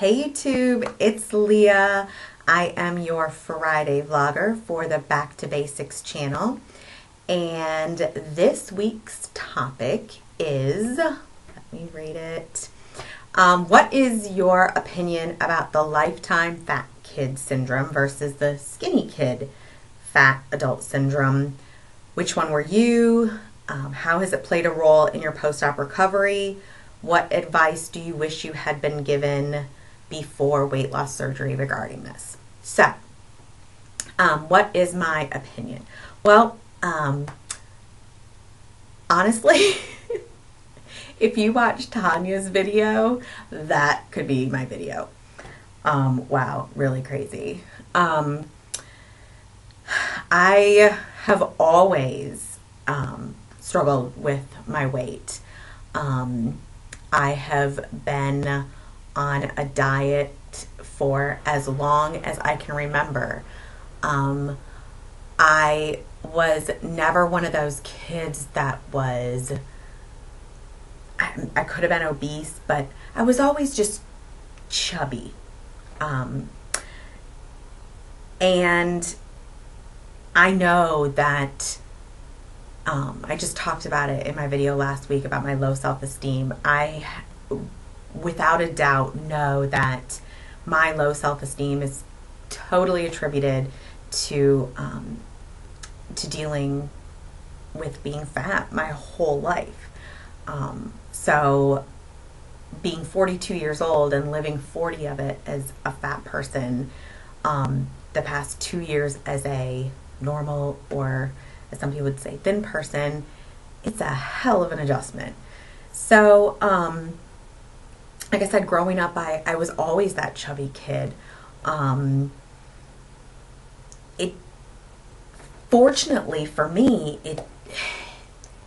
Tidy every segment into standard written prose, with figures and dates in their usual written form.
Hey YouTube, it's Leah. I am your Friday vlogger for the Back to Basics channel. And this week's topic is, let me read it. What is your opinion about the lifetime fat kid syndrome versus the skinny kid fat adult syndrome? Which one were you? How has it played a role in your post-op recovery? What advice do you wish you had been given before weight loss surgery regarding this? So, what is my opinion? Well, honestly, if you watch Tanya's video, that could be my video. Wow, really crazy. I have always struggled with my weight. I have been on a diet for as long as I can remember. I was never one of those kids that was, I could have been obese, but I was always just chubby. And I know that I just talked about it in my video last week about my low self-esteem. I, without a doubt, know that my low self-esteem is totally attributed to dealing with being fat my whole life. So being 42 years old and living 40 of it as a fat person, the past 2 years as a normal, or as some people would say, thin person, it's a hell of an adjustment. So, like I said, growing up, I was always that chubby kid. Fortunately for me, it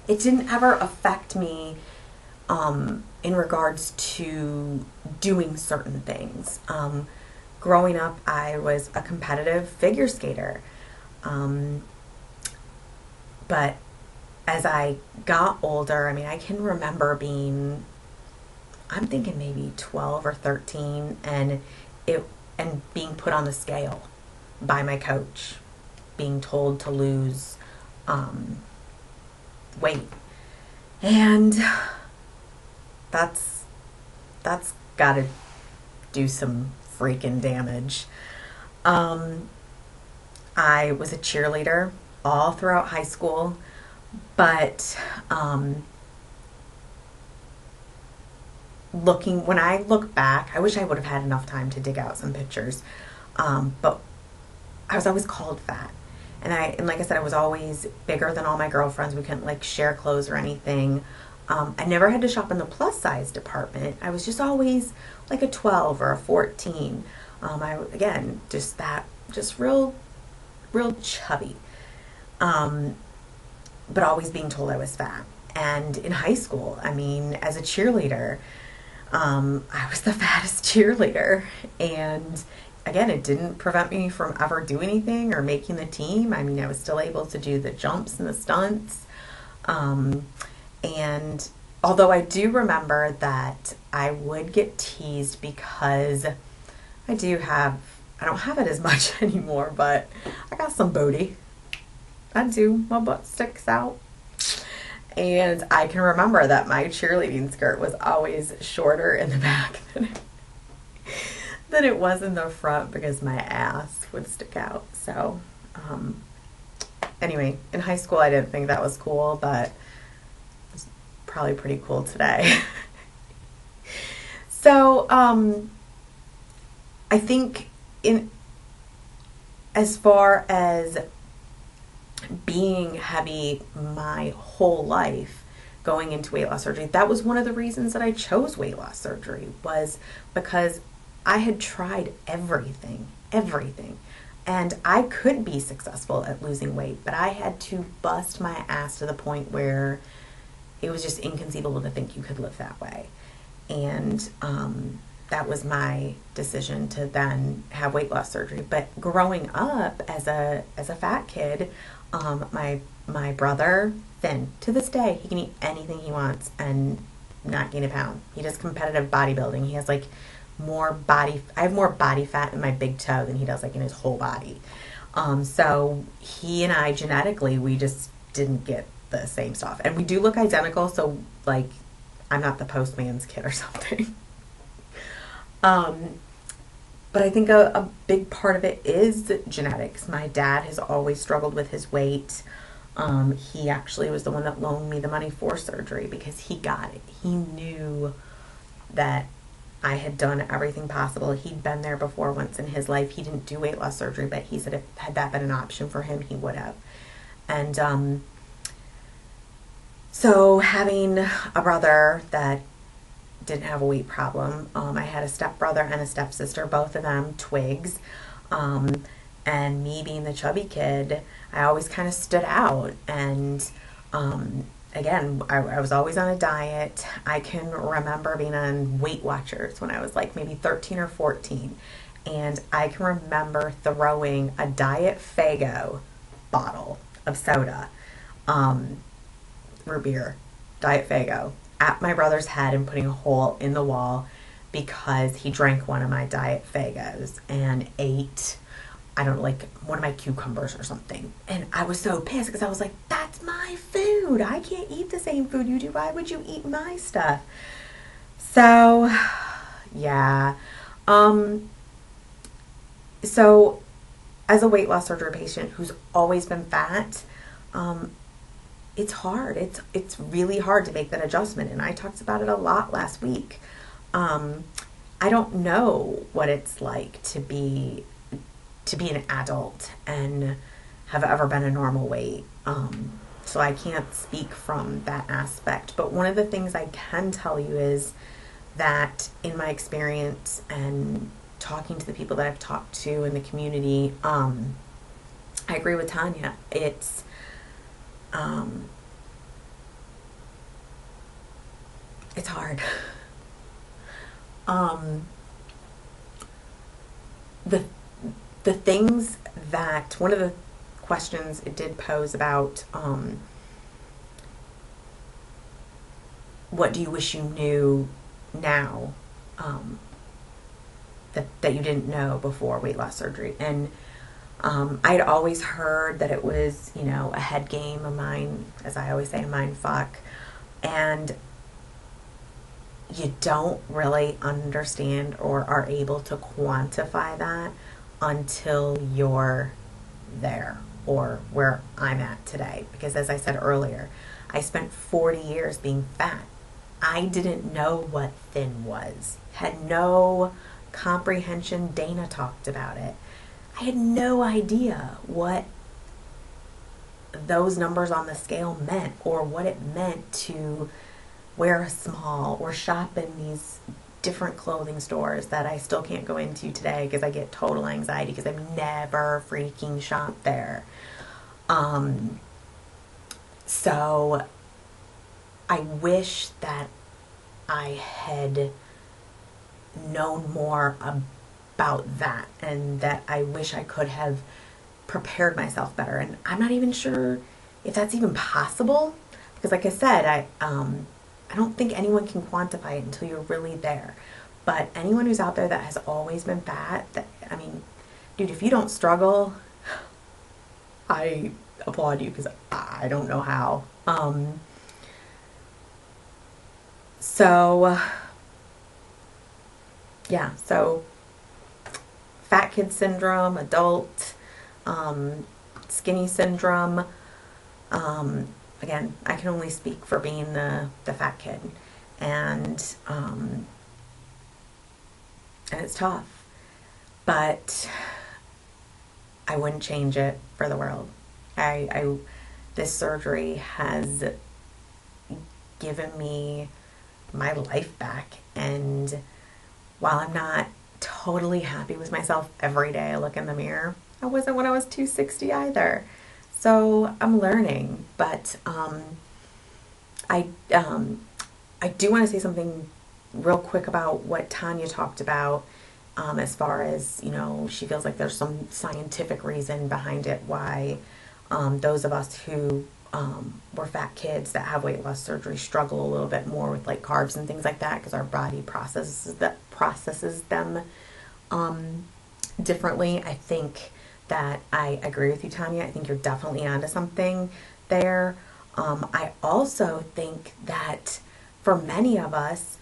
didn't ever affect me in regards to doing certain things. Growing up, I was a competitive figure skater. But as I got older, I mean, I can remember being, I'm thinking maybe 12 or 13, and being put on the scale by my coach, being told to lose weight. And that's got to do some freaking damage. I was a cheerleader all throughout high school, but when I look back, I wish I would have had enough time to dig out some pictures, but I was always called fat, and like I said, I was always bigger than all my girlfriends. We couldn't like share clothes or anything. I never had to shop in the plus size department. I was just always like a 12 or a 14. Again, just real chubby. But always being told I was fat. And in high school, I mean, as a cheerleader, I was the fattest cheerleader. And again, it didn't prevent me from ever doing anything or making the team. I mean, I was still able to do the jumps and the stunts. And although I do remember that I would get teased because I don't have it as much anymore, but I got some booty. I do. My butt sticks out. And I can remember that my cheerleading skirt was always shorter in the back than it was in the front because my ass would stick out. So, anyway, in high school I didn't think that was cool, but it's probably pretty cool today. So, I think as far as being heavy my whole life going into weight loss surgery, that was one of the reasons that I chose weight loss surgery, was because I had tried everything, and I could be successful at losing weight, but I had to bust my ass to the point where it was just inconceivable to think you could live that way. And that was my decision to then have weight loss surgery. But growing up as a fat kid, my brother, Finn, to this day, he can eat anything he wants and not gain a pound. He does competitive bodybuilding. He has like I have more body fat in my big toe than he does like in his whole body. So he and I genetically, we just didn't get the same stuff. And we do look identical, so like I'm not the postman's kid or something. But I think a big part of it is genetics. My dad has always struggled with his weight. He actually was the one that loaned me the money for surgery because he got it. He knew that I had done everything possible. He'd been there before once in his life. He didn't do weight loss surgery, but he said if had that been an option for him, he would have. And so having a brother that didn't have a weight problem, I had a stepbrother and a stepsister, both of them twigs, and me being the chubby kid, I always kind of stood out. And again, I was always on a diet. I can remember being on Weight Watchers when I was like maybe 13 or 14. And I can remember throwing a Diet Faygo bottle of soda, root beer, Diet Faygo, at my brother's head and putting a hole in the wall because he drank one of my Diet Faygos and ate, I don't know, like one of my cucumbers or something. And I was so pissed because I was like, that's my food. I can't eat the same food you do. Why would you eat my stuff? So, yeah. So as a weight loss surgery patient who's always been fat, it's hard. It's really hard to make that adjustment. And I talked about it a lot last week. I don't know what it's like to be an adult and have ever been a normal weight. So I can't speak from that aspect. But one of the things I can tell you is that in my experience and talking to the people that I've talked to in the community, I agree with Tanya. It's hard. The things that, one of the questions it did pose about, what do you wish you knew now, that you didn't know before weight loss surgery? And I'd always heard that it was, a head game, a mind, as I always say, a mind fuck. And you don't really understand or are able to quantify that until you're there, or where I'm at today. Because as I said earlier, I spent 40 years being fat. I didn't know what thin was, had no comprehension. Dana talked about it. I had no idea what those numbers on the scale meant, or what it meant to wear a small or shop in these different clothing stores that I still can't go into today because I get total anxiety because I've never freaking shopped there. So I wish that I had known more about that, and that I wish I could have prepared myself better. And I'm not even sure if that's even possible, because like I said, I don't think anyone can quantify it until you're really there. But anyone who's out there that has always been fat, dude, if you don't struggle, I applaud you, because I don't know how. So fat kid syndrome, adult, skinny syndrome. Again, I can only speak for being the fat kid, and it's tough, but I wouldn't change it for the world. This surgery has given me my life back, and while I'm not totally happy with myself every day I look in the mirror, I wasn't when I was 260 either. So I'm learning, but I do want to say something real quick about what Tanya talked about, as far as, she feels like there's some scientific reason behind it why those of us who were fat kids that have weight loss surgery struggle a little bit more with like carbs and things like that, because our body processes processes them differently. I think that I agree with you, Tanya. I think you're definitely onto something there. I also think that for many of us,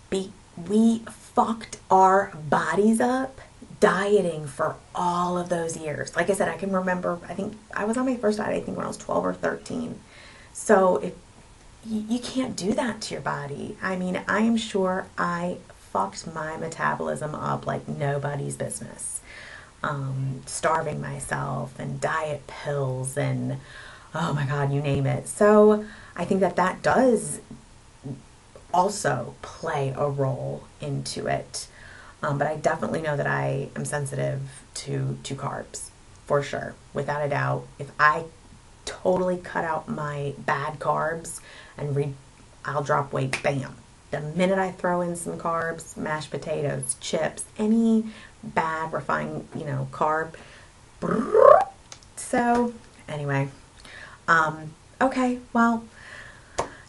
we fucked our bodies up dieting for all of those years. Like I said, I can remember, I think I was on my first diet, I think when I was 12 or 13. So if you can't do that to your body. I mean, I am sure I fucked my metabolism up like nobody's business. Starving myself and diet pills and oh my God, you name it. So I think that that does also play a role into it. But I definitely know that I am sensitive to carbs, for sure, without a doubt. If I totally cut out my bad carbs and I'll drop weight, bam. The minute I throw in some carbs, mashed potatoes, chips, any bad refined, carb. So anyway, okay, well,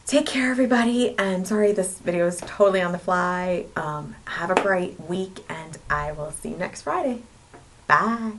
take care, everybody. And sorry, this video is totally on the fly. Have a great week, and I will see you next Friday. Bye.